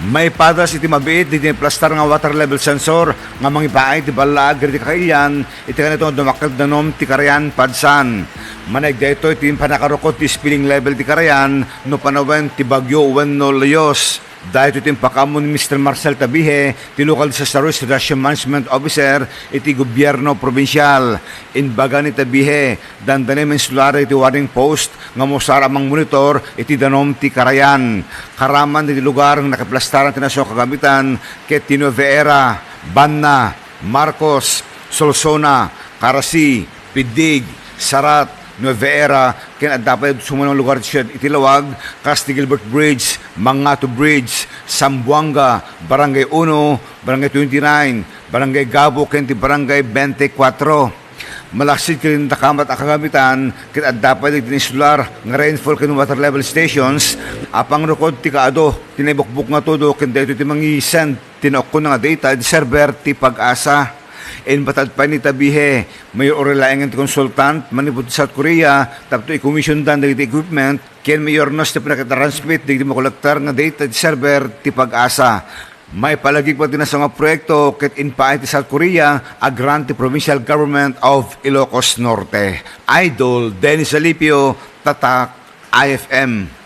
Maipadas iti Mabiit, iti plastar nga water level sensor, nga mangipaay ti balag, iti kakailan, iti kanito dumakal danom ti Karayan, Padsan. Manag dito iti panakarukot ti spilling level ti Karayan, no panawen ti bagyo uwan no layos. Dahil ito yung pakamon ni Mr. Marcel Tabihe, tinukal sa Restoration Management Officer, iti gobyerno probinsyal. Inbaga ni Tabihe, dandanim insulari iti warning post, nga musara mang monitor, iti danom ti Karayan. Karaman iti lugar ng nakaplastaran tinasyon kagamitan, ket Tino Veera, Banna, Marcos, Solsona, Karasi, Pidig, Sarat, Nueva Era, kaya dapat sumunong lugar siya itilawag, Casti Gilbert Bridge, Mangato Bridge, Sambuanga, Barangay 1, Barangay 29, Barangay Gabo, kaya Barangay 24. Malaksid ka rin takamat ang kagamitan, kaya dapat itinisular ng rainfall kaya water level stations, apang rukod ti kaado, tinibukbuk nga todo, kaya ito ti mangi-send, tinok ko nga data, di server ti Pag-asa. In batad pa ni Tabihe, may orelayangan ti consultant, manipot South Korea, tapos i-commission dan dagiti equipment, kaya may ornos ti pinakatransmit, dagiti makolektar nga data ti server ti Pag-asa. May palagig pa din sa mga proyekto, ket inpaay ti South Korea, a grant ti Provincial Government of Ilocos Norte. Idol, Dennis Alipio, Tatak, IFM.